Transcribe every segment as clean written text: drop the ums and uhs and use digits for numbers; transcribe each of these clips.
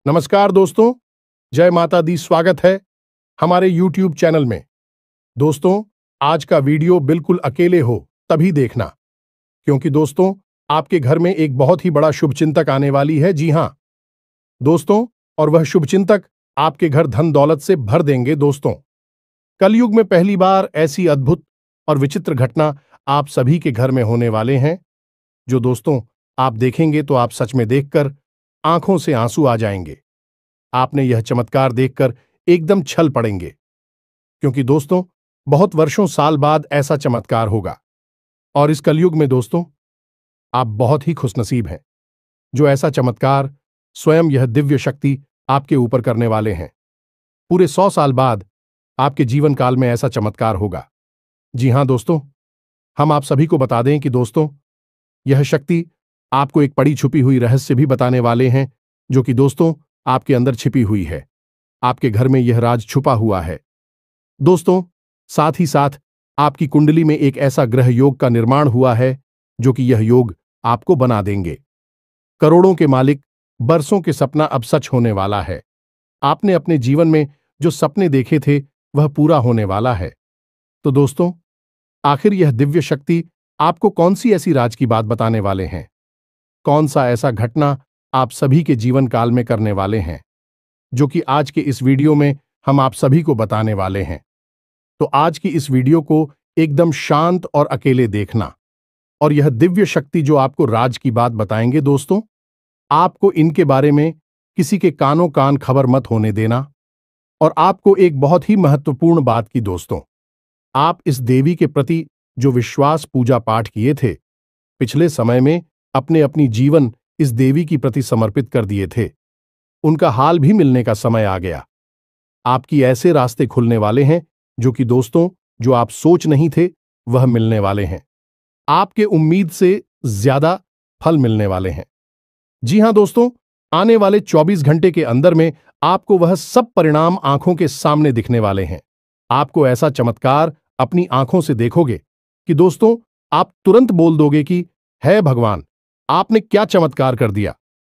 नमस्कार दोस्तों, जय माता दी। स्वागत है हमारे YouTube चैनल में। दोस्तों, आज का वीडियो बिल्कुल अकेले हो तभी देखना, क्योंकि दोस्तों आपके घर में एक बहुत ही बड़ा शुभचिंतक आने वाली है। जी हाँ दोस्तों, और वह शुभचिंतक आपके घर धन दौलत से भर देंगे। दोस्तों, कलयुग में पहली बार ऐसी अद्भुत और विचित्र घटना आप सभी के घर में होने वाले हैं, जो दोस्तों आप देखेंगे तो आप सच में देखकर आंखों से आंसू आ जाएंगे। आपने यह चमत्कार देखकर एकदम छल पड़ेंगे, क्योंकि दोस्तों बहुत वर्षों साल बाद ऐसा चमत्कार होगा। और इस कलयुग में दोस्तों आप बहुत ही खुशनसीब हैं, जो ऐसा चमत्कार स्वयं यह दिव्य शक्ति आपके ऊपर करने वाले हैं। पूरे 100 साल बाद आपके जीवन काल में ऐसा चमत्कार होगा। जी हां दोस्तों, हम आप सभी को बता दें कि दोस्तों यह शक्ति आपको एक पड़ी छुपी हुई रहस्य भी बताने वाले हैं, जो कि दोस्तों आपके अंदर छिपी हुई है। आपके घर में यह राज छुपा हुआ है। दोस्तों, साथ ही साथ आपकी कुंडली में एक ऐसा ग्रह योग का निर्माण हुआ है, जो कि यह योग आपको बना देंगे करोड़ों के मालिक। बरसों के सपना अब सच होने वाला है। आपने अपने जीवन में जो सपने देखे थे वह पूरा होने वाला है। तो दोस्तों, आखिर यह दिव्य शक्ति आपको कौन सी ऐसी राज की बात बताने वाले हैं? कौन सा ऐसा घटना आप सभी के जीवन काल में करने वाले हैं, जो कि आज के इस वीडियो में हम आप सभी को बताने वाले हैं। तो आज की इस वीडियो को एकदम शांत और अकेले देखना। और यह दिव्य शक्ति जो आपको राज की बात बताएंगे दोस्तों, आपको इनके बारे में किसी के कानों कान खबर मत होने देना। और आपको एक बहुत ही महत्वपूर्ण बात की दोस्तों, आप इस देवी के प्रति जो विश्वास पूजा पाठ किए थे, पिछले समय में अपने अपनी जीवन इस देवी की प्रति समर्पित कर दिए थे, उनका हाल भी मिलने का समय आ गया। आपकी ऐसे रास्ते खुलने वाले हैं जो कि दोस्तों जो आप सोच नहीं थे वह मिलने वाले हैं। आपके उम्मीद से ज्यादा फल मिलने वाले हैं। जी हां दोस्तों, आने वाले 24 घंटे के अंदर में आपको वह सब परिणाम आंखों के सामने दिखने वाले हैं। आपको ऐसा चमत्कार अपनी आंखों से देखोगे कि दोस्तों आप तुरंत बोल दोगे कि है भगवान, आपने क्या चमत्कार कर दिया।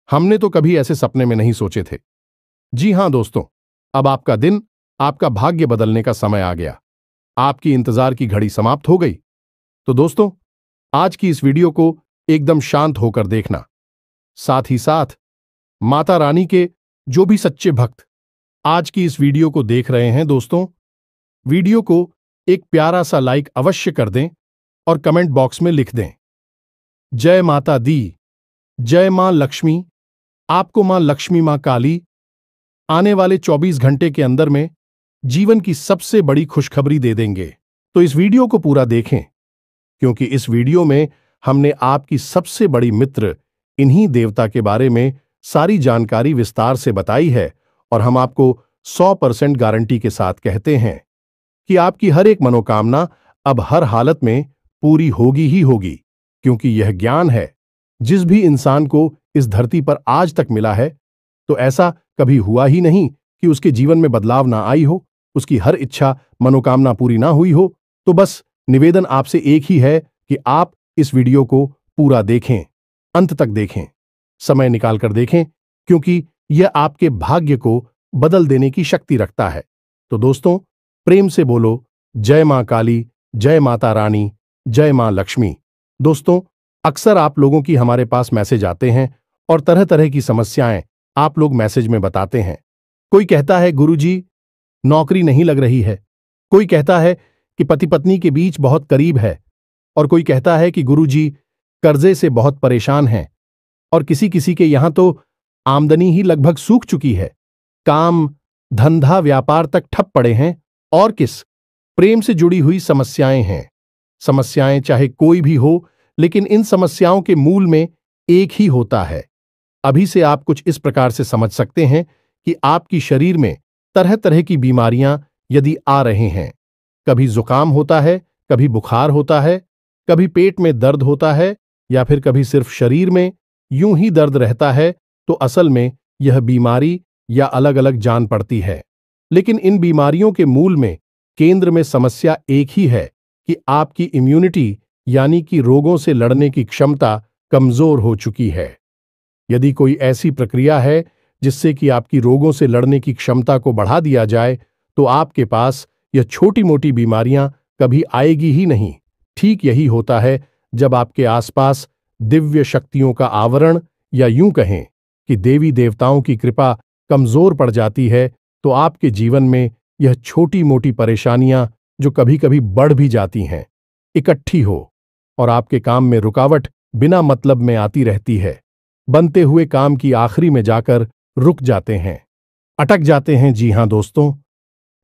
हमने तो कभी ऐसे सपने में नहीं सोचे थे। जी हां दोस्तों, अब आपका दिन, आपका भाग्य बदलने का समय आ गया। आपकी इंतजार की घड़ी समाप्त हो गई। तो दोस्तों आज की इस वीडियो को एकदम शांत होकर देखना। साथ ही साथ माता रानी के जो भी सच्चे भक्त आज की इस वीडियो को देख रहे हैं दोस्तों, वीडियो को एक प्यारा सा लाइक अवश्य कर दें और कमेंट बॉक्स में लिख दें, जय माता दी, जय मां लक्ष्मी। आपको मां लक्ष्मी, मां काली आने वाले 24 घंटे के अंदर में जीवन की सबसे बड़ी खुशखबरी दे देंगे। तो इस वीडियो को पूरा देखें, क्योंकि इस वीडियो में हमने आपकी सबसे बड़ी मित्र इन्हीं देवता के बारे में सारी जानकारी विस्तार से बताई है। और हम आपको 100% गारंटी के साथ कहते हैं कि आपकी हर एक मनोकामना अब हर हालत में पूरी होगी ही होगी, क्योंकि यह ज्ञान है जिस भी इंसान को इस धरती पर आज तक मिला है, तो ऐसा कभी हुआ ही नहीं कि उसके जीवन में बदलाव ना आई हो, उसकी हर इच्छा मनोकामना पूरी ना हुई हो। तो बस निवेदन आपसे एक ही है कि आप इस वीडियो को पूरा देखें, अंत तक देखें, समय निकालकर देखें, क्योंकि यह आपके भाग्य को बदल देने की शक्ति रखता है। तो दोस्तों प्रेम से बोलो, जय मां काली, जय माता रानी, जय मां लक्ष्मी। दोस्तों अक्सर आप लोगों की हमारे पास मैसेज आते हैं और तरह तरह की समस्याएं आप लोग मैसेज में बताते हैं। कोई कहता है गुरुजी नौकरी नहीं लग रही है, कोई कहता है कि पति पत्नी के बीच बहुत करीब है, और कोई कहता है कि गुरुजी कर्जे से बहुत परेशान हैं, और किसी किसी के यहां तो आमदनी ही लगभग सूख चुकी है, काम धंधा व्यापार तक ठप पड़े हैं, और किस प्रेम से जुड़ी हुई समस्याएं हैं। समस्याएं चाहे कोई भी हो, लेकिन इन समस्याओं के मूल में एक ही होता है। अभी से आप कुछ इस प्रकार से समझ सकते हैं कि आपकी शरीर में तरह तरह की बीमारियां यदि आ रहे हैं, कभी जुकाम होता है, कभी बुखार होता है, कभी पेट में दर्द होता है, या फिर कभी सिर्फ शरीर में यूं ही दर्द रहता है, तो असल में यह बीमारी या अलग अलग जान पड़ती है। लेकिन इन बीमारियों के मूल में केंद्र में समस्या एक ही है कि आपकी इम्यूनिटी यानी कि रोगों से लड़ने की क्षमता कमजोर हो चुकी है। यदि कोई ऐसी प्रक्रिया है जिससे कि आपकी रोगों से लड़ने की क्षमता को बढ़ा दिया जाए, तो आपके पास यह छोटी मोटी बीमारियां कभी आएगी ही नहीं। ठीक यही होता है जब आपके आसपास दिव्य शक्तियों का आवरण, या यूं कहें कि देवी देवताओं की कृपा कमजोर पड़ जाती है, तो आपके जीवन में यह छोटी मोटी परेशानियां, जो कभी कभी बढ़ भी जाती हैं, इकट्ठी हो और आपके काम में रुकावट बिना मतलब में आती रहती है। बनते हुए काम की आखिरी में जाकर रुक जाते हैं, अटक जाते हैं। जी हां दोस्तों,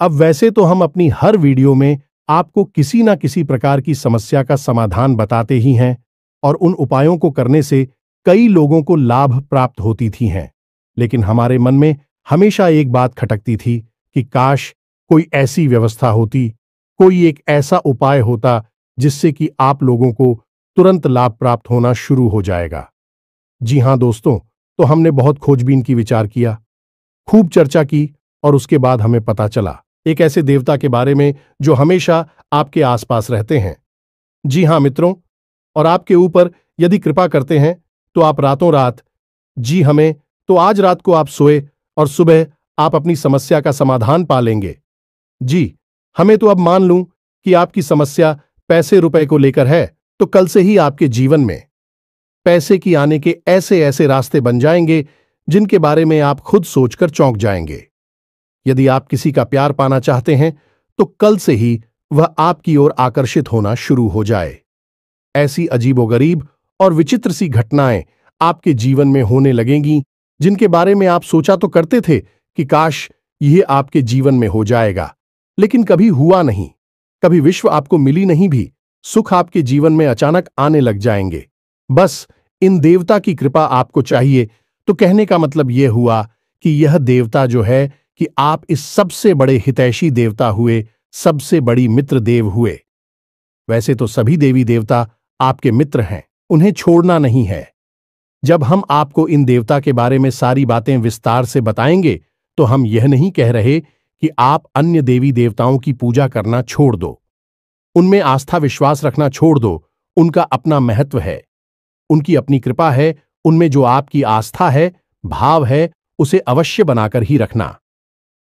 अब वैसे तो हम अपनी हर वीडियो में आपको किसी ना किसी प्रकार की समस्या का समाधान बताते ही हैं, और उन उपायों को करने से कई लोगों को लाभ प्राप्त होती थी हैं। लेकिन हमारे मन में हमेशा एक बात खटकती थी कि काश कोई ऐसी व्यवस्था होती, कोई एक ऐसा उपाय होता जिससे कि आप लोगों को तुरंत लाभ प्राप्त होना शुरू हो जाएगा। जी हां दोस्तों, तो हमने बहुत खोजबीन की विचार किया, खूब चर्चा की, और उसके बाद हमें पता चला एक ऐसे देवता के बारे में जो हमेशा आपके आसपास रहते हैं। जी हां मित्रों, और आपके ऊपर यदि कृपा करते हैं तो आप रातों रात, जी हमें तो आज रात को आप सोए और सुबह आप अपनी समस्या का समाधान पा लेंगे। जी हमें तो अब मान लूं कि आपकी समस्या पैसे रुपए को लेकर है, तो कल से ही आपके जीवन में पैसे की आने के ऐसे ऐसे रास्ते बन जाएंगे जिनके बारे में आप खुद सोचकर चौंक जाएंगे। यदि आप किसी का प्यार पाना चाहते हैं तो कल से ही वह आपकी ओर आकर्षित होना शुरू हो जाए। ऐसी अजीबोगरीब और विचित्र सी घटनाएं आपके जीवन में होने लगेंगी जिनके बारे में आप सोचा तो करते थे कि काश यह आपके जीवन में हो जाएगा, लेकिन कभी हुआ नहीं। कभी विश्व आपको मिली नहीं भी, सुख आपके जीवन में अचानक आने लग जाएंगे। बस इन देवता की कृपा आपको चाहिए। तो कहने का मतलब यह हुआ कि यह देवता जो है कि आप इस सबसे बड़े हितैषी देवता हुए, सबसे बड़ी मित्र देव हुए। वैसे तो सभी देवी देवता आपके मित्र हैं, उन्हें छोड़ना नहीं है। जब हम आपको इन देवता के बारे में सारी बातें विस्तार से बताएंगे, तो हम यह नहीं कह रहे कि आप अन्य देवी देवताओं की पूजा करना छोड़ दो, उनमें आस्था विश्वास रखना छोड़ दो। उनका अपना महत्व है, उनकी अपनी कृपा है। उनमें जो आपकी आस्था है, भाव है, उसे अवश्य बनाकर ही रखना।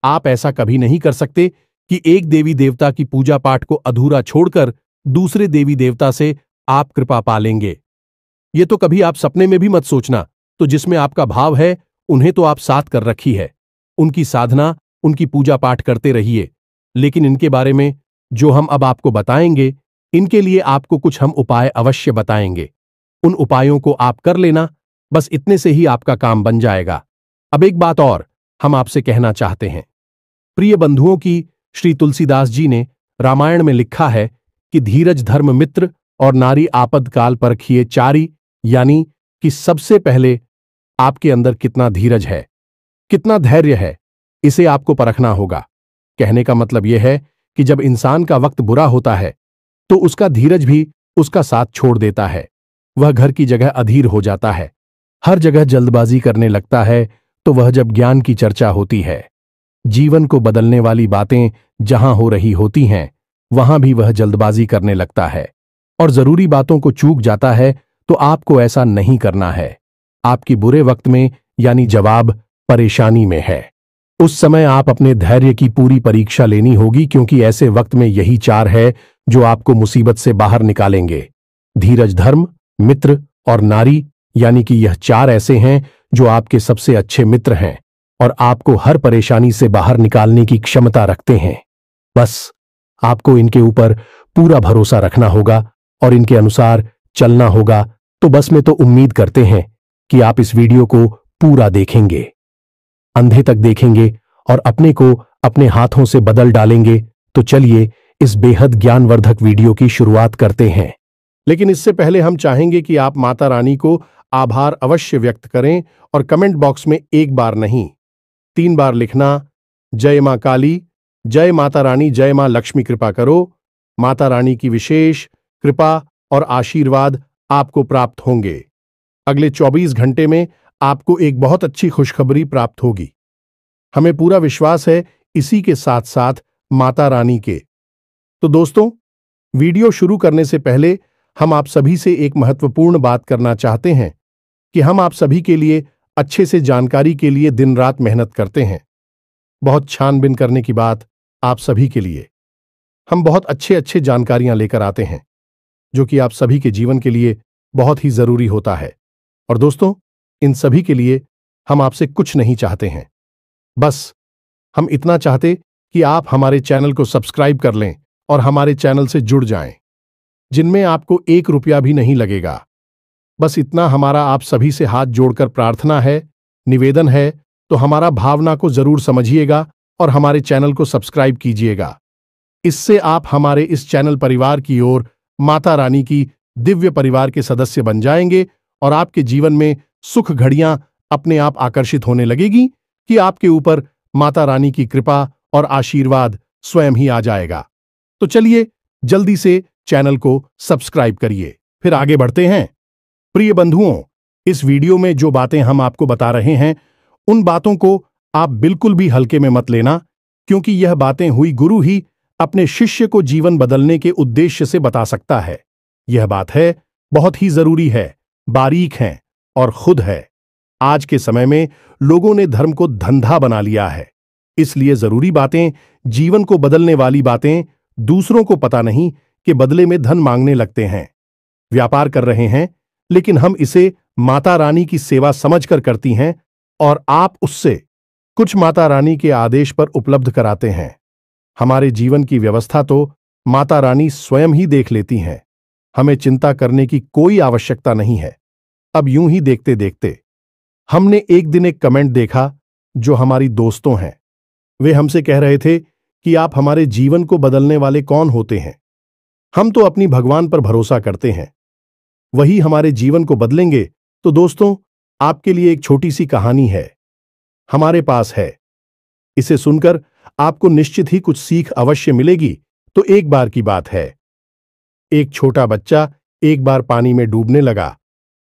आप ऐसा कभी नहीं कर सकते कि एक देवी देवता की पूजा पाठ को अधूरा छोड़कर दूसरे देवी देवता से आप कृपा पा लेंगे। ये तो कभी आप सपने में भी मत सोचना। तो जिसमें आपका भाव है, उन्हें तो आप साथ कर रखी है, उनकी साधना, उनकी पूजा पाठ करते रहिए। लेकिन इनके बारे में जो हम अब आपको बताएंगे, इनके लिए आपको कुछ हम उपाय अवश्य बताएंगे। उन उपायों को आप कर लेना, बस इतने से ही आपका काम बन जाएगा। अब एक बात और हम आपसे कहना चाहते हैं। प्रिय बंधुओं की श्री तुलसीदास जी ने रामायण में लिखा है कि धीरज धर्म मित्र और नारी आपद काल परखिए चारी, यानी कि सबसे पहले आपके अंदर कितना धीरज है, कितना धैर्य है, इसे आपको परखना होगा। कहने का मतलब यह है कि जब इंसान का वक्त बुरा होता है तो उसका धीरज भी उसका साथ छोड़ देता है। वह घर की जगह अधीर हो जाता है, हर जगह जल्दबाजी करने लगता है। तो वह जब ज्ञान की चर्चा होती है, जीवन को बदलने वाली बातें जहां हो रही होती हैं, वहां भी वह जल्दबाजी करने लगता है और जरूरी बातों को चूक जाता है। तो आपको ऐसा नहीं करना है। आपकी बुरे वक्त में, यानी जवाब परेशानी में है, उस समय आप अपने धैर्य की पूरी परीक्षा लेनी होगी, क्योंकि ऐसे वक्त में यही चार है जो आपको मुसीबत से बाहर निकालेंगे। धीरज धर्म मित्र और नारी, यानी कि यह चार ऐसे हैं जो आपके सबसे अच्छे मित्र हैं और आपको हर परेशानी से बाहर निकालने की क्षमता रखते हैं। बस आपको इनके ऊपर पूरा भरोसा रखना होगा और इनके अनुसार चलना होगा। तो बस मैं तो उम्मीद करते हैं कि आप इस वीडियो को पूरा देखेंगे, अंधे तक देखेंगे और अपने को अपने हाथों से बदल डालेंगे। तो चलिए इस बेहद ज्ञानवर्धक वीडियो की शुरुआत करते हैं। लेकिन इससे पहले हम चाहेंगे कि आप माता रानी को आभार अवश्य व्यक्त करें और कमेंट बॉक्स में एक बार नहीं 3 बार लिखना, जय मां काली, जय माता रानी, जय मां लक्ष्मी कृपा करो। माता रानी की विशेष कृपा और आशीर्वाद आपको प्राप्त होंगे। अगले 24 घंटे में आपको एक बहुत अच्छी खुशखबरी प्राप्त होगी। हमें पूरा विश्वास है इसी के साथ साथ माता रानी के। तो दोस्तों, वीडियो शुरू करने से पहले हम आप सभी से एक महत्वपूर्ण बात करना चाहते हैं कि हम आप सभी के लिए अच्छे से जानकारी के लिए दिन रात मेहनत करते हैं। बहुत छानबीन करने की बात आप सभी के लिए। हम बहुत अच्छे अच्छे जानकारियां लेकर आते हैं जो कि आप सभी के जीवन के लिए बहुत ही जरूरी होता है। और दोस्तों, इन सभी के लिए हम आपसे कुछ नहीं चाहते हैं, बस हम इतना चाहते कि आप हमारे चैनल को सब्सक्राइब कर लें और हमारे चैनल से जुड़ जाएं, जिनमें आपको 1 रुपया भी नहीं लगेगा। बस इतना हमारा आप सभी से हाथ जोड़कर प्रार्थना है, निवेदन है, तो हमारा भावना को जरूर समझिएगा और हमारे चैनल को सब्सक्राइब कीजिएगा। इससे आप हमारे इस चैनल परिवार की ओर माता रानी की दिव्य परिवार के सदस्य बन जाएंगे और आपके जीवन में सुख घड़ियां अपने आप आकर्षित होने लगेगी कि आपके ऊपर माता रानी की कृपा और आशीर्वाद स्वयं ही आ जाएगा। तो चलिए जल्दी से चैनल को सब्सक्राइब करिए। फिर आगे बढ़ते हैं। प्रिय बंधुओं, इस वीडियो में जो बातें हम आपको बता रहे हैं उन बातों को आप बिल्कुल भी हल्के में मत लेना, क्योंकि यह बातें हुई गुरु ही अपने शिष्य को जीवन बदलने के उद्देश्य से बता सकता है। यह बात है, बहुत ही जरूरी है, बारीक है और खुद है। आज के समय में लोगों ने धर्म को धंधा बना लिया है, इसलिए जरूरी बातें, जीवन को बदलने वाली बातें दूसरों को पता नहीं कि बदले में धन मांगने लगते हैं। व्यापार कर रहे हैं, लेकिन हम इसे माता रानी की सेवा समझकर करती हैं और आप उससे कुछ माता रानी के आदेश पर उपलब्ध कराते हैं। हमारे जीवन की व्यवस्था तो माता रानी स्वयं ही देख लेती हैं, हमें चिंता करने की कोई आवश्यकता नहीं है। अब यूं ही देखते देखते हमने एक दिन एक कमेंट देखा जो हमारी दोस्तों हैं। वे हमसे कह रहे थे कि आप हमारे जीवन को बदलने वाले कौन होते हैं? हम तो अपनी भगवान पर भरोसा करते हैं, वही हमारे जीवन को बदलेंगे। तो दोस्तों, आपके लिए एक छोटी सी कहानी है, हमारे पास है। इसे सुनकर आपको निश्चित ही कुछ सीख अवश्य मिलेगी। तो एक बार की बात है, एक छोटा बच्चा एक बार पानी में डूबने लगा।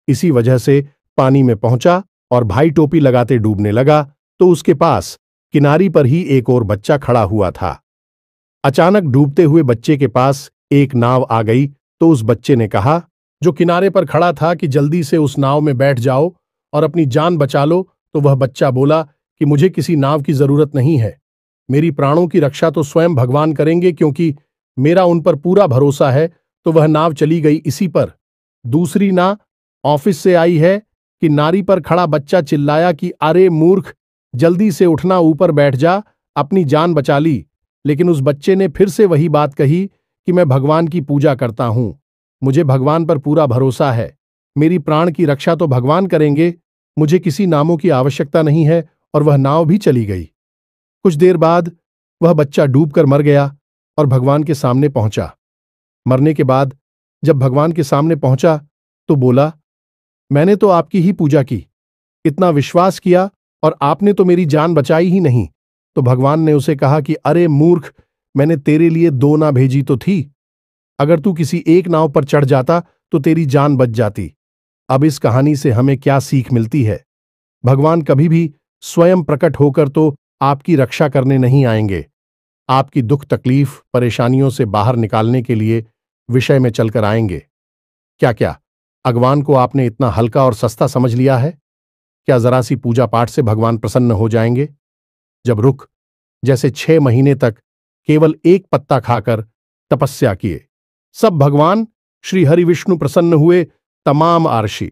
इसी वजह से पानी में पहुंचा और भाई टोपी लगाते डूबने लगा, तो उसके पास किनारी पर ही एक और बच्चा खड़ा हुआ था। अचानक डूबते हुए बच्चे के पास एक नाव आ गई, तो उस बच्चे ने कहा, जो किनारे पर खड़ा था, कि जल्दी से उस नाव में बैठ जाओ और अपनी जान बचा लो। तो वह बच्चा बोला कि मुझे किसी नाव की जरूरत नहीं है, मेरी प्राणों की रक्षा तो स्वयं भगवान करेंगे, क्योंकि मेरा उन पर पूरा भरोसा है। तो वह नाव चली गई इसी पर। दूसरी ना ऑफिस से आई है कि नारी पर खड़ा बच्चा चिल्लाया कि अरे मूर्ख, जल्दी से उठना, ऊपर बैठ जा, अपनी जान बचा ली। लेकिन उस बच्चे ने फिर से वही बात कही कि मैं भगवान की पूजा करता हूं, मुझे भगवान पर पूरा भरोसा है, मेरी प्राण की रक्षा तो भगवान करेंगे, मुझे किसी नामों की आवश्यकता नहीं है। और वह नाव भी चली गई। कुछ देर बाद वह बच्चा डूबकर मर गया और भगवान के सामने पहुंचा। मरने के बाद जब भगवान के सामने पहुंचा तो बोला, मैंने तो आपकी ही पूजा की, इतना विश्वास किया, और आपने तो मेरी जान बचाई ही नहीं। तो भगवान ने उसे कहा कि अरे मूर्ख, मैंने तेरे लिए 2 नाव भेजी तो थी, अगर तू किसी एक नाव पर चढ़ जाता तो तेरी जान बच जाती। अब इस कहानी से हमें क्या सीख मिलती है? भगवान कभी भी स्वयं प्रकट होकर तो आपकी रक्षा करने नहीं आएंगे, आपकी दुख तकलीफ परेशानियों से बाहर निकालने के लिए विषय में चलकर आएंगे। क्या भगवान को आपने इतना हल्का और सस्ता समझ लिया है? क्या जरा सी पूजा पाठ से भगवान प्रसन्न हो जाएंगे? जब रुख जैसे 6 महीने तक केवल एक पत्ता खाकर तपस्या किए, सब भगवान श्री हरि विष्णु प्रसन्न हुए। तमाम आरशी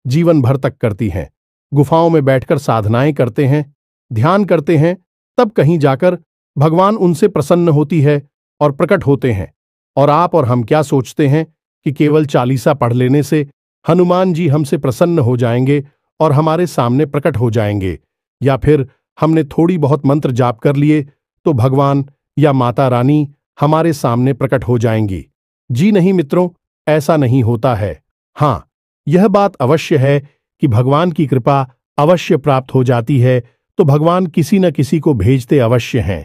जीवन भर तक करती हैं, गुफाओं में बैठकर साधनाएं करते हैं, ध्यान करते हैं, तब कहीं जाकर भगवान उनसे प्रसन्न होती है और प्रकट होते हैं। और आप और हम क्या सोचते हैं कि केवल चालीसा पढ़ लेने से हनुमान जी हमसे प्रसन्न हो जाएंगे और हमारे सामने प्रकट हो जाएंगे, या फिर हमने थोड़ी बहुत मंत्र जाप कर लिए तो भगवान या माता रानी हमारे सामने प्रकट हो जाएंगी? जी नहीं मित्रों, ऐसा नहीं होता है। हाँ, यह बात अवश्य है कि भगवान की कृपा अवश्य प्राप्त हो जाती है, तो भगवान किसी न किसी को भेजते अवश्य हैं।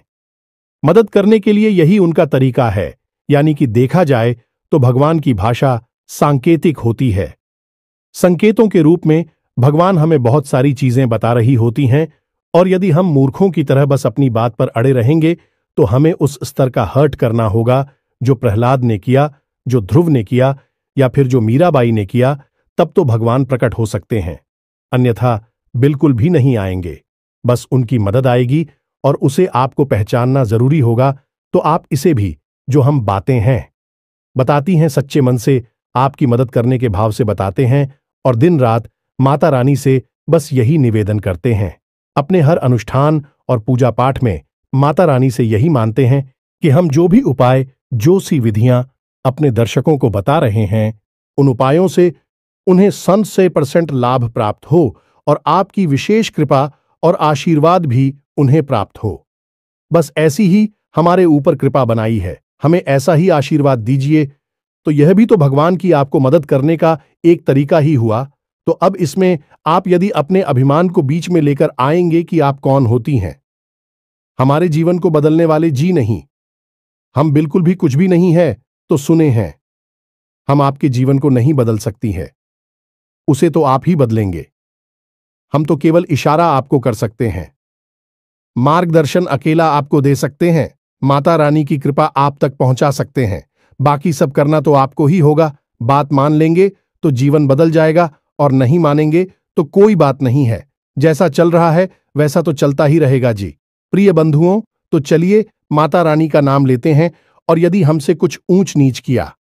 मदद करने के लिए यही उनका तरीका है, यानी कि देखा जाए तो भगवान की भाषा सांकेतिक होती है। संकेतों के रूप में भगवान हमें बहुत सारी चीजें बता रही होती हैं, और यदि हम मूर्खों की तरह बस अपनी बात पर अड़े रहेंगे तो हमें उस स्तर का हर्ट करना होगा जो प्रहलाद ने किया, जो ध्रुव ने किया, या फिर जो मीराबाई ने किया। तब तो भगवान प्रकट हो सकते हैं, अन्यथा बिल्कुल भी नहीं आएंगे। बस उनकी मदद आएगी और उसे आपको पहचानना जरूरी होगा। तो आप इसे भी, जो हम बातें हैं बताती हैं, सच्चे मन से आपकी मदद करने के भाव से बताते हैं और दिन रात माता रानी से बस यही निवेदन करते हैं। अपने हर अनुष्ठान और पूजा पाठ में माता रानी से यही मानते हैं कि हम जो भी उपाय, जो सी विधियां अपने दर्शकों को बता रहे हैं, उन उपायों से उन्हें 100% लाभ प्राप्त हो और आपकी विशेष कृपा और आशीर्वाद भी उन्हें प्राप्त हो। बस ऐसी ही हमारे ऊपर कृपा बनाई है, हमें ऐसा ही आशीर्वाद दीजिए। तो यह भी तो भगवान की आपको मदद करने का एक तरीका ही हुआ। तो अब इसमें आप यदि अपने अभिमान को बीच में लेकर आएंगे कि आप कौन होती हैं, हमारे जीवन को बदलने वाले जी नहीं, हम बिल्कुल भी कुछ भी नहीं है, तो सुने हैं, हम आपके जीवन को नहीं बदल सकती है, उसे तो आप ही बदलेंगे। हम तो केवल इशारा आपको कर सकते हैं, मार्गदर्शन अकेला आपको दे सकते हैं, माता रानी की कृपा आप तक पहुंचा सकते हैं। बाकी सब करना तो आपको ही होगा। बात मान लेंगे तो जीवन बदल जाएगा और नहीं मानेंगे तो कोई बात नहीं है। जैसा चल रहा है वैसा तो चलता ही रहेगा जी। प्रिय बंधुओं, तो चलिए माता रानी का नाम लेते हैं और यदि हमसे कुछ ऊंच नीच किया,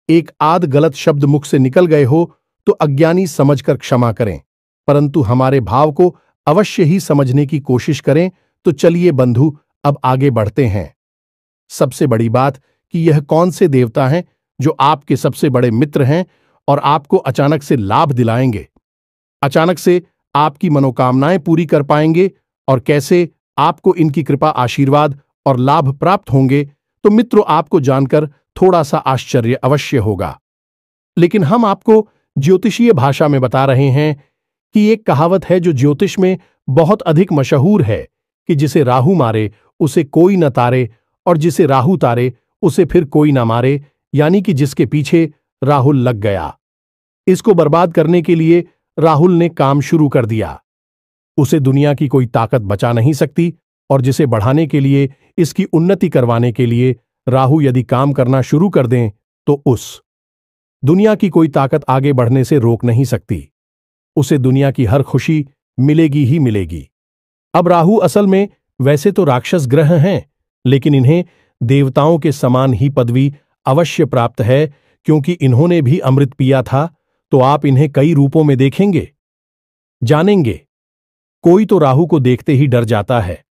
एक आध गलत शब्द मुख से निकल गए हो तो अज्ञानी समझकर क्षमा करें, परंतु हमारे भाव को अवश्य ही समझने की कोशिश करें। तो चलिए बंधु, अब आगे बढ़ते हैं। सबसे बड़ी बात कि यह कौन से देवता हैं जो आपके सबसे बड़े मित्र हैं और आपको अचानक से लाभ दिलाएंगे, अचानक से आपकी मनोकामनाएं पूरी कर पाएंगे, और कैसे आपको इनकी कृपा, आशीर्वाद और लाभ प्राप्त होंगे। तो मित्रों, आपको जानकर थोड़ा सा आश्चर्य अवश्य होगा, लेकिन हम आपको ज्योतिषीय भाषा में बता रहे हैं कि एक कहावत है जो ज्योतिष में बहुत अधिक मशहूर है कि जिसे राहु मारे उसे कोई न तारे, और जिसे राहु तारे उसे फिर कोई न मारे, यानी कि जिसके पीछे राहुल लग गया, इसको बर्बाद करने के लिए राहुल ने काम शुरू कर दिया, उसे दुनिया की कोई ताकत बचा नहीं सकती। और जिसे बढ़ाने के लिए, इसकी उन्नति करवाने के लिए राहु यदि काम करना शुरू कर दें तो उस दुनिया की कोई ताकत आगे बढ़ने से रोक नहीं सकती, उसे दुनिया की हर खुशी मिलेगी ही मिलेगी। अब राहु असल में वैसे तो राक्षस ग्रह हैं, लेकिन इन्हें देवताओं के समान ही पदवी अवश्य प्राप्त है, क्योंकि इन्होंने भी अमृत पिया था। तो आप इन्हें कई रूपों में देखेंगे, जानेंगे। कोई तो राहु को देखते ही डर जाता है।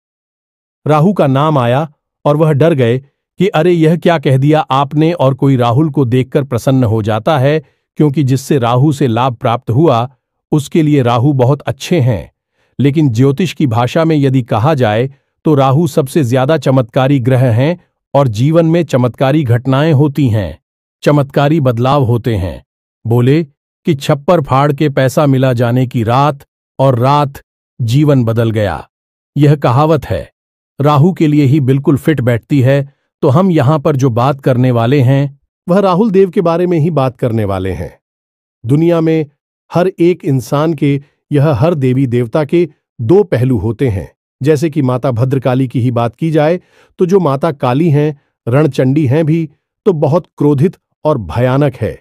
राहु का नाम आया और वह डर गए कि अरे यह क्या कह दिया आपने, और कोई राहुल को देखकर प्रसन्न हो जाता है, क्योंकि जिससे राहु से लाभ प्राप्त हुआ उसके लिए राहु बहुत अच्छे हैं। लेकिन ज्योतिष की भाषा में यदि कहा जाए तो राहु सबसे ज्यादा चमत्कारी ग्रह हैं और जीवन में चमत्कारी घटनाएं होती हैं, चमत्कारी बदलाव होते हैं। बोले कि छप्पर फाड़ के पैसा मिला जाने की रात, और रात जीवन बदल गया। यह कहावत है, राहु के लिए ही बिल्कुल फिट बैठती है। तो हम यहां पर जो बात करने वाले हैं वह राहुल देव के बारे में ही बात करने वाले हैं। दुनिया में हर एक इंसान के, यह हर देवी देवता के दो पहलू होते हैं। जैसे कि माता भद्रकाली की ही बात की जाए तो जो माता काली हैं, रणचंडी हैं भी, तो बहुत क्रोधित और भयानक है।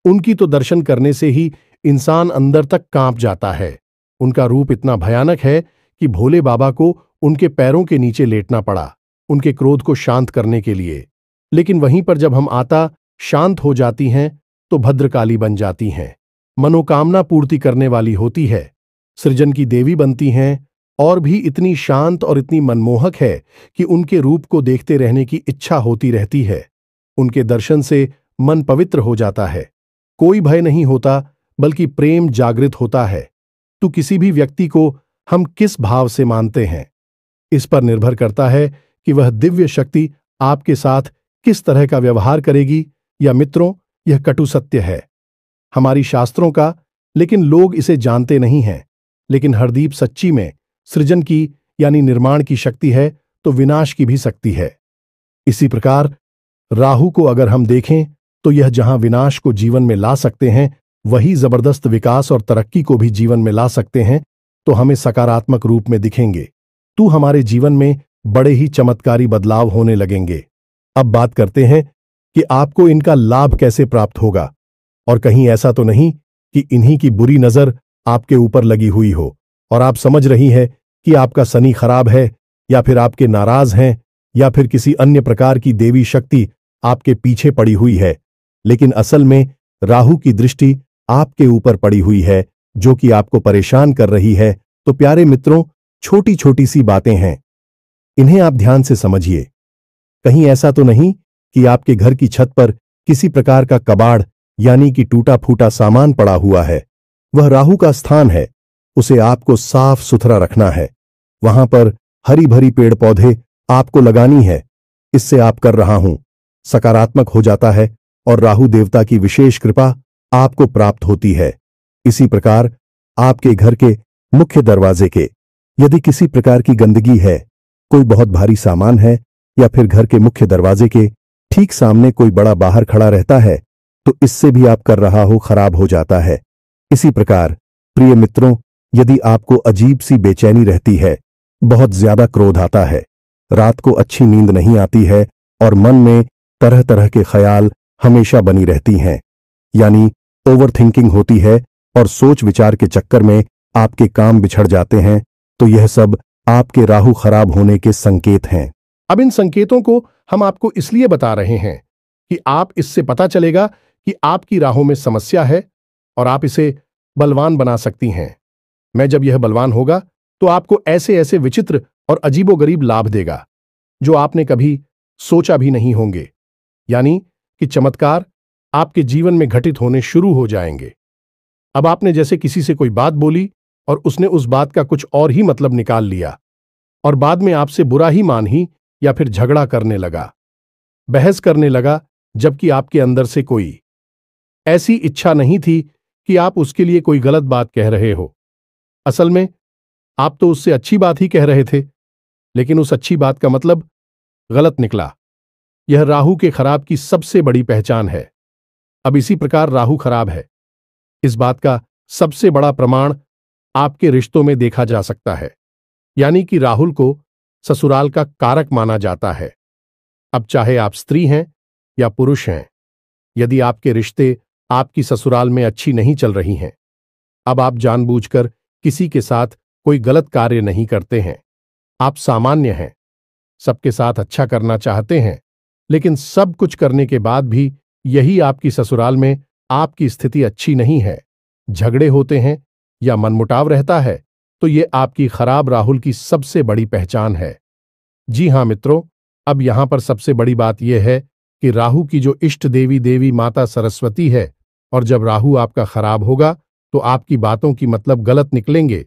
उनकी तो दर्शन करने से ही इंसान अंदर तक कांप जाता है। उनका रूप इतना भयानक है कि भोले बाबा को उनके पैरों के नीचे लेटना पड़ा उनके क्रोध को शांत करने के लिए। लेकिन वहीं पर जब हम आता शांत हो जाती हैं तो भद्रकाली बन जाती हैं, मनोकामना पूर्ति करने वाली होती है, सृजन की देवी बनती हैं, और भी इतनी शांत और इतनी मनमोहक है कि उनके रूप को देखते रहने की इच्छा होती रहती है। उनके दर्शन से मन पवित्र हो जाता है, कोई भय नहीं होता बल्कि प्रेम जागृत होता है। तो किसी भी व्यक्ति को हम किस भाव से मानते हैं, इस पर निर्भर करता है कि वह दिव्य शक्ति आपके साथ किस तरह का व्यवहार करेगी। या मित्रों, यह कटु सत्य है हमारी शास्त्रों का, लेकिन लोग इसे जानते नहीं हैं। लेकिन हरदीप सच्ची में सृजन की यानी निर्माण की शक्ति है तो विनाश की भी शक्ति है। इसी प्रकार राहु को अगर हम देखें तो यह जहां विनाश को जीवन में ला सकते हैं, वही जबरदस्त विकास और तरक्की को भी जीवन में ला सकते हैं। तो हमें सकारात्मक रूप में दिखेंगे, तो हमारे जीवन में बड़े ही चमत्कारी बदलाव होने लगेंगे। अब बात करते हैं कि आपको इनका लाभ कैसे प्राप्त होगा, और कहीं ऐसा तो नहीं कि इन्हीं की बुरी नजर आपके ऊपर लगी हुई हो। और आप समझ रही हैं कि आपका शनि खराब है, या फिर आपके नाराज हैं, या फिर किसी अन्य प्रकार की देवी शक्ति आपके पीछे पड़ी हुई है। लेकिन असल में राहु की दृष्टि आपके ऊपर पड़ी हुई है, जो कि आपको परेशान कर रही है। तो प्यारे मित्रों, छोटी छोटी सी बातें हैं, इन्हें आप ध्यान से समझिए। कहीं ऐसा तो नहीं कि आपके घर की छत पर किसी प्रकार का कबाड़ यानी कि टूटा फूटा सामान पड़ा हुआ है। वह राहु का स्थान है, उसे आपको साफ सुथरा रखना है। वहां पर हरी भरी पेड़ पौधे आपको लगानी है। इससे आप कर रहा हूं सकारात्मक हो जाता है और राहु देवता की विशेष कृपा आपको प्राप्त होती है। इसी प्रकार आपके घर के मुख्य दरवाजे के यदि किसी प्रकार की गंदगी है, कोई बहुत भारी सामान है, या फिर घर के मुख्य दरवाजे के ठीक सामने कोई बड़ा बाहर खड़ा रहता है, तो इससे भी आप कर रहा हो खराब हो जाता है। इसी प्रकार प्रिय मित्रों, यदि आपको अजीब सी बेचैनी रहती है, बहुत ज्यादा क्रोध आता है, रात को अच्छी नींद नहीं आती है और मन में तरह तरह के ख्याल हमेशा बनी रहती हैं, यानी ओवर थिंकिंग होती है और सोच विचार के चक्कर में आपके काम बिछड़ जाते हैं, तो यह सब आपके राहु खराब होने के संकेत हैं। अब इन संकेतों को हम आपको इसलिए बता रहे हैं कि आप इससे पता चलेगा कि आपकी राहों में समस्या है और आप इसे बलवान बना सकती हैं। मैं जब यह बलवान होगा तो आपको ऐसे ऐसे विचित्र और अजीबोगरीब लाभ देगा जो आपने कभी सोचा भी नहीं होंगे, यानी कि चमत्कार आपके जीवन में घटित होने शुरू हो जाएंगे। अब आपने जैसे किसी से कोई बात बोली और उसने उस बात का कुछ और ही मतलब निकाल लिया और बाद में आपसे बुरा ही मान ही या फिर झगड़ा करने लगा, बहस करने लगा, जबकि आपके अंदर से कोई ऐसी इच्छा नहीं थी कि आप उसके लिए कोई गलत बात कह रहे हो। असल में आप तो उससे अच्छी बात ही कह रहे थे, लेकिन उस अच्छी बात का मतलब गलत निकला। यह राहु के खराब की सबसे बड़ी पहचान है। अब इसी प्रकार राहु खराब है, इस बात का सबसे बड़ा प्रमाण आपके रिश्तों में देखा जा सकता है, यानी कि राहुल को ससुराल का कारक माना जाता है। अब चाहे आप स्त्री हैं या पुरुष हैं, यदि आपके रिश्ते आपकी ससुराल में अच्छी नहीं चल रही हैं, अब आप जानबूझकर किसी के साथ कोई गलत कार्य नहीं करते हैं। आप सामान्य हैं, सबके साथ अच्छा करना चाहते हैं, लेकिन सब कुछ करने के बाद भी यही आपकी ससुराल में आपकी स्थिति अच्छी नहीं है, झगड़े होते हैं या मनमुटाव रहता है, तो ये आपकी खराब राहुल की सबसे बड़ी पहचान है। जी हां मित्रों, अब यहां पर सबसे बड़ी बात यह है कि राहु की जो इष्ट देवी देवी माता सरस्वती है, और जब राहु आपका खराब होगा तो आपकी बातों की मतलब गलत निकलेंगे।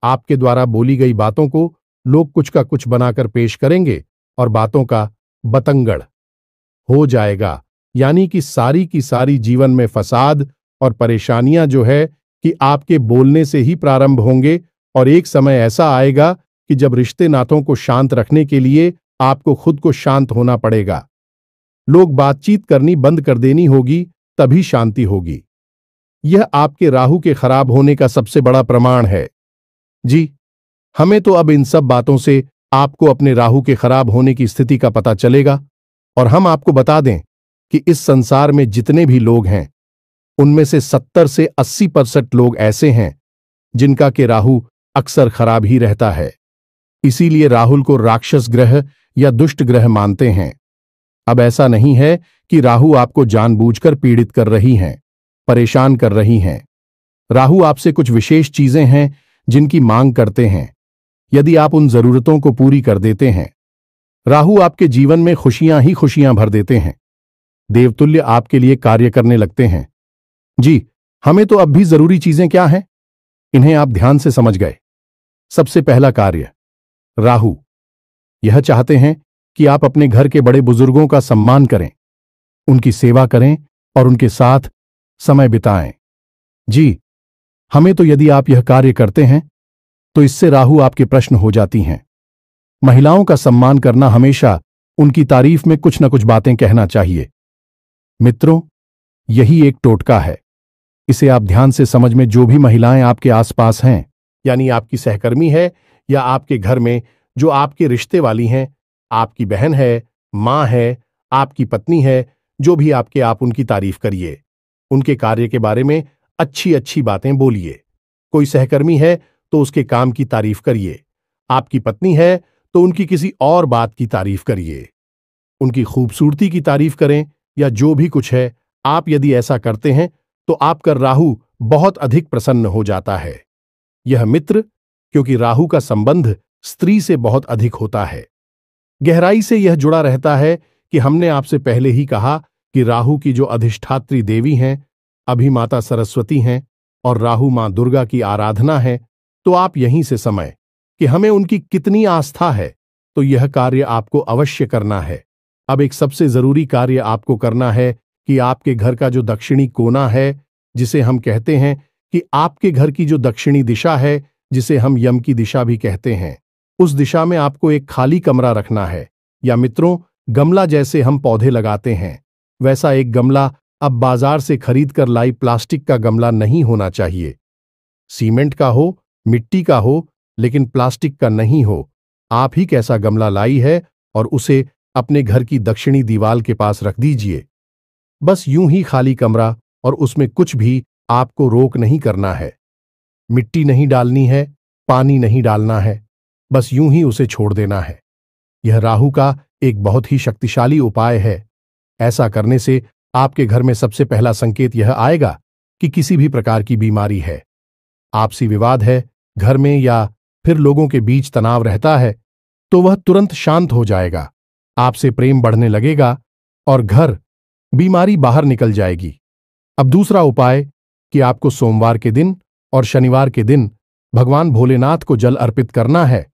आपके द्वारा बोली गई बातों को लोग कुछ का कुछ बनाकर पेश करेंगे और बातों का बतंगड़ हो जाएगा, यानी कि सारी की सारी जीवन में फसाद और परेशानियां जो है कि आपके बोलने से ही प्रारंभ होंगे, और एक समय ऐसा आएगा कि जब रिश्ते नातों को शांत रखने के लिए आपको खुद को शांत होना पड़ेगा। लोग बातचीत करनी बंद कर देनी होगी, तभी शांति होगी। यह आपके राहु के खराब होने का सबसे बड़ा प्रमाण है। जी, हमें तो अब इन सब बातों से आपको अपने राहु के खराब होने की स्थिति का पता चलेगा, और हम आपको बता दें कि इस संसार में जितने भी लोग हैं, उनमें से 70 से 80% लोग ऐसे हैं जिनका के राहु अक्सर खराब ही रहता है। इसीलिए राहुल को राक्षस ग्रह या दुष्ट ग्रह मानते हैं। अब ऐसा नहीं है कि राहु आपको जानबूझकर पीड़ित कर रही हैं, परेशान कर रही हैं। राहु आपसे कुछ विशेष चीजें हैं जिनकी मांग करते हैं। यदि आप उन जरूरतों को पूरी कर देते हैं, राहु आपके जीवन में खुशियां ही खुशियां भर देते हैं, देवतुल्य आपके लिए कार्य करने लगते हैं। जी, हमें तो अब भी जरूरी चीजें क्या हैं, इन्हें आप ध्यान से समझ गए। सबसे पहला कार्य, राहु यह चाहते हैं कि आप अपने घर के बड़े बुजुर्गों का सम्मान करें, उनकी सेवा करें और उनके साथ समय बिताएं। जी, हमें तो यदि आप यह कार्य करते हैं तो इससे राहु आपके प्रश्न हो जाती हैं। महिलाओं का सम्मान करना, हमेशा उनकी तारीफ में कुछ न कुछ बातें कहना चाहिए। मित्रों, यही एक टोटका है, इसे आप ध्यान से समझ में। जो भी महिलाएं आपके आसपास हैं, यानी आपकी सहकर्मी है या आपके घर में जो आपके रिश्ते वाली हैं, आपकी बहन है, मां है, आपकी पत्नी है, जो भी आपके, आप उनकी तारीफ करिए, उनके कार्य के बारे में अच्छी अच्छी बातें बोलिए। कोई सहकर्मी है तो उसके काम की तारीफ करिए। आपकी पत्नी है तो उनकी किसी और बात की तारीफ करिए। उनकी खूबसूरती की तारीफ करें या जो भी कुछ है, आप यदि ऐसा करते हैं तो आपका राहु बहुत अधिक प्रसन्न हो जाता है। यह मित्र, क्योंकि राहु का संबंध स्त्री से बहुत अधिक होता है, गहराई से यह जुड़ा रहता है कि हमने आपसे पहले ही कहा कि राहु की जो अधिष्ठात्री देवी हैं, अभी माता सरस्वती हैं और राहु मां दुर्गा की आराधना है। तो आप यहीं से समझ कि हमें उनकी कितनी आस्था है, तो यह कार्य आपको अवश्य करना है। अब एक सबसे जरूरी कार्य आपको करना है कि आपके घर का जो दक्षिणी कोना है, जिसे हम कहते हैं कि आपके घर की जो दक्षिणी दिशा है, जिसे हम यम की दिशा भी कहते हैं, उस दिशा में आपको एक खाली कमरा रखना है। या मित्रों, गमला जैसे हम पौधे लगाते हैं, वैसा एक गमला अब बाजार से खरीद कर लाई प्लास्टिक का गमला नहीं होना चाहिए। सीमेंट का हो, मिट्टी का हो, लेकिन प्लास्टिक का नहीं हो। आप ही कैसा गमला लाई है और उसे अपने घर की दक्षिणी दीवार के पास रख दीजिए। बस यूं ही खाली कमरा, और उसमें कुछ भी आपको रोक नहीं करना है। मिट्टी नहीं डालनी है, पानी नहीं डालना है, बस यूं ही उसे छोड़ देना है। यह राहु का एक बहुत ही शक्तिशाली उपाय है। ऐसा करने से आपके घर में सबसे पहला संकेत यह आएगा कि किसी भी प्रकार की बीमारी है, आपसी विवाद है घर में, या फिर लोगों के बीच तनाव रहता है, तो वह तुरंत शांत हो जाएगा। आपसे प्रेम बढ़ने लगेगा और घर बीमारी बाहर निकल जाएगी। अब दूसरा उपाय कि आपको सोमवार के दिन और शनिवार के दिन भगवान भोलेनाथ को जल अर्पित करना है,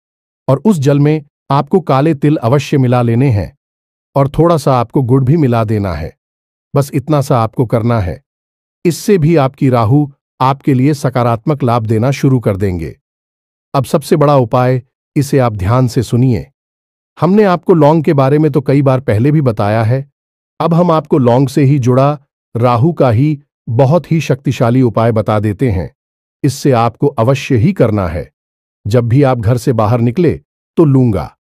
और उस जल में आपको काले तिल अवश्य मिला लेने हैं और थोड़ा सा आपको गुड़ भी मिला देना है। बस इतना सा आपको करना है। इससे भी आपकी राहु आपके लिए सकारात्मक लाभ देना शुरू कर देंगे। अब सबसे बड़ा उपाय, इसे आप ध्यान से सुनिए। हमने आपको लौंग के बारे में तो कई बार पहले भी बताया है। अब हम आपको लौंग से ही जुड़ा राहु का ही बहुत ही शक्तिशाली उपाय बता देते हैं। इससे आपको अवश्य ही करना है। जब भी आप घर से बाहर निकले तो लूंगा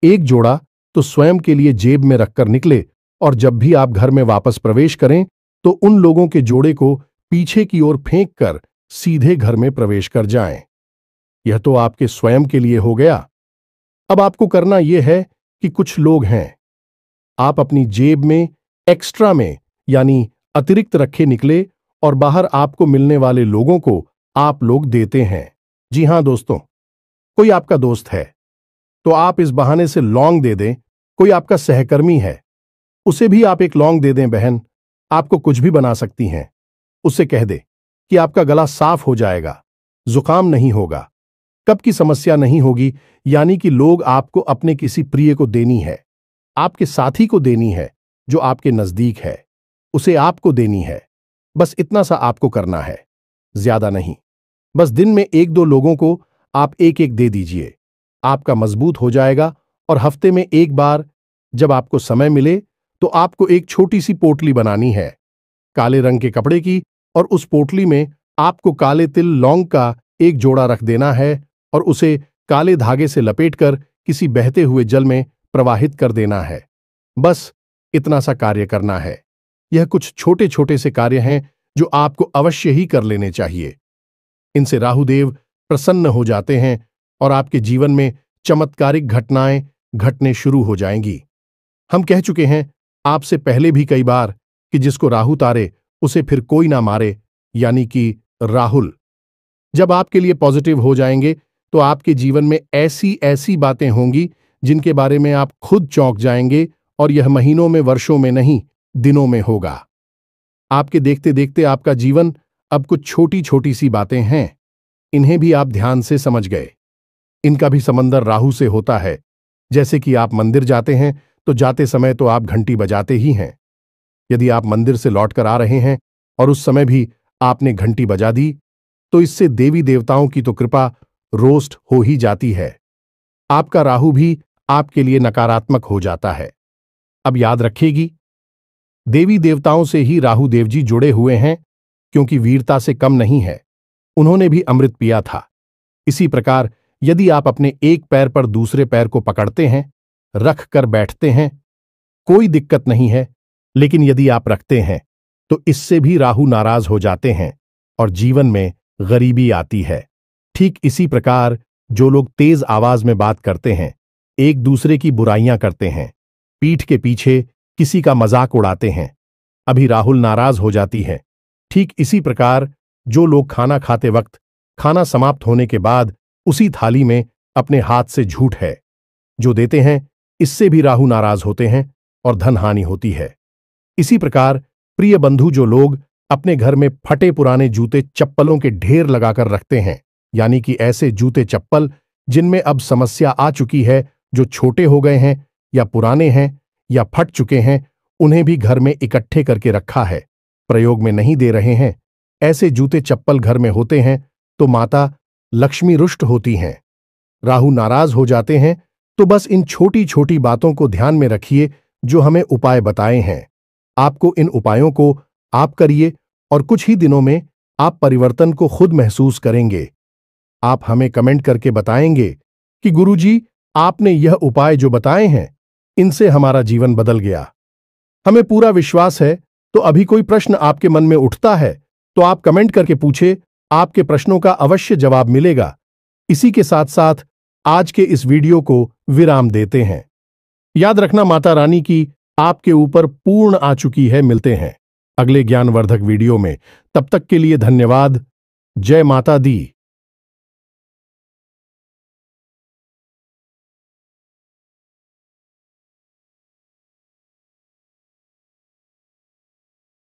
एक जोड़ा तो स्वयं के लिए जेब में रखकर निकले, और जब भी आप घर में वापस प्रवेश करें तो उन लोगों के जोड़े को पीछे की ओर फेंक कर सीधे घर में प्रवेश कर जाएं। यह तो आपके स्वयं के लिए हो गया। अब आपको करना यह है कि कुछ लोग हैं, आप अपनी जेब में एक्स्ट्रा में यानी अतिरिक्त रखे निकले और बाहर आपको मिलने वाले लोगों को आप लोग देते हैं। जी हां दोस्तों, कोई आपका दोस्त है तो आप इस बहाने से लौंग दे दें। कोई आपका सहकर्मी है, उसे भी आप एक लौंग दे दें। बहन आपको कुछ भी बना सकती हैं। उससे कह दे कि आपका गला साफ हो जाएगा, जुकाम नहीं होगा, कब की समस्या नहीं होगी। यानी कि लोग आपको अपने किसी प्रिय को देनी है, आपके साथी को देनी है जो आपके नजदीक है, उसे आपको देनी है। बस इतना सा आपको करना है, ज्यादा नहीं। बस दिन में एक दो लोगों को आप एक एक दे दीजिए। आपका मजबूत हो जाएगा। और हफ्ते में एक बार जब आपको समय मिले तो आपको एक छोटी सी पोटली बनानी है काले रंग के कपड़े की, और उस पोटली में आपको काले तिल लौंग का एक जोड़ा रख देना है और उसे काले धागे से लपेटकर किसी बहते हुए जल में प्रवाहित कर देना है। बस इतना सा कार्य करना है। यह कुछ छोटे छोटे से कार्य हैं जो आपको अवश्य ही कर लेने चाहिए। इनसे राहुदेव प्रसन्न हो जाते हैं और आपके जीवन में चमत्कारिक घटनाएं घटने शुरू हो जाएंगी। हम कह चुके हैं आपसे पहले भी कई बार कि जिसको राहु तारे उसे फिर कोई ना मारे, यानी कि राहुल जब आपके लिए पॉजिटिव हो जाएंगे तो आपके जीवन में ऐसी ऐसी बातें होंगी जिनके बारे में आप खुद चौंक जाएंगे, और यह महीनों में, वर्षों में नहीं, दिनों में होगा। आपके देखते देखते आपका जीवन अब कुछ छोटी छोटी सी बातें हैं, इन्हें भी आप ध्यान से समझ गए। इनका भी समंदर राहु से होता है। जैसे कि आप मंदिर जाते हैं तो जाते समय तो आप घंटी बजाते ही हैं। यदि आप मंदिर से लौटकर आ रहे हैं और उस समय भी आपने घंटी बजा दी तो इससे देवी देवताओं की तो कृपा रोस्ट हो ही जाती है। आपका राहु भी आपके लिए नकारात्मक हो जाता है। अब याद रखेगी, देवी देवताओं से ही राहु देव जी जुड़े हुए हैं, क्योंकि वीरता से कम नहीं है, उन्होंने भी अमृत पिया था। इसी प्रकार यदि आप अपने एक पैर पर दूसरे पैर को पकड़ते हैं, रख कर बैठते हैं, कोई दिक्कत नहीं है। लेकिन यदि आप रखते हैं तो इससे भी राहु नाराज हो जाते हैं और जीवन में गरीबी आती है। ठीक ठीक इसी प्रकार जो लोग तेज आवाज में बात करते हैं, एक दूसरे की बुराइयां करते हैं, पीठ के पीछे किसी का मजाक उड़ाते हैं, अभी राहुल नाराज हो जाती है। ठीक इसी प्रकार जो लोग खाना खाते वक्त खाना समाप्त होने के बाद उसी थाली में अपने हाथ से झूठ है जो देते हैं, इससे भी राहु नाराज होते हैं और धन हानि होती है। इसी प्रकार प्रिय बंधु जो लोग अपने घर में फटे पुराने जूते चप्पलों के ढेर लगाकर रखते हैं, यानी कि ऐसे जूते चप्पल जिनमें अब समस्या आ चुकी है, जो छोटे हो गए हैं या पुराने हैं या फट चुके हैं, उन्हें भी घर में इकट्ठे करके रखा है, प्रयोग में नहीं दे रहे हैं, ऐसे जूते चप्पल घर में होते हैं तो माता लक्ष्मी रुष्ट होती हैं, राहु नाराज हो जाते हैं। तो बस इन छोटी छोटी बातों को ध्यान में रखिए जो हमें उपाय बताए हैं। आपको इन उपायों को आप करिए और कुछ ही दिनों में आप परिवर्तन को खुद महसूस करेंगे। आप हमें कमेंट करके बताएंगे कि गुरुजी, आपने यह उपाय जो बताए हैं इनसे हमारा जीवन बदल गया। हमें पूरा विश्वास है। तो अभी कोई प्रश्न आपके मन में उठता है तो आप कमेंट करके पूछे, आपके प्रश्नों का अवश्य जवाब मिलेगा। इसी के साथ साथ आज के इस वीडियो को विराम देते हैं। याद रखना, माता रानी की आपके ऊपर पूर्ण आ चुकी है। मिलते हैं अगले ज्ञानवर्धक वीडियो में, तब तक के लिए धन्यवाद। जय माता दी।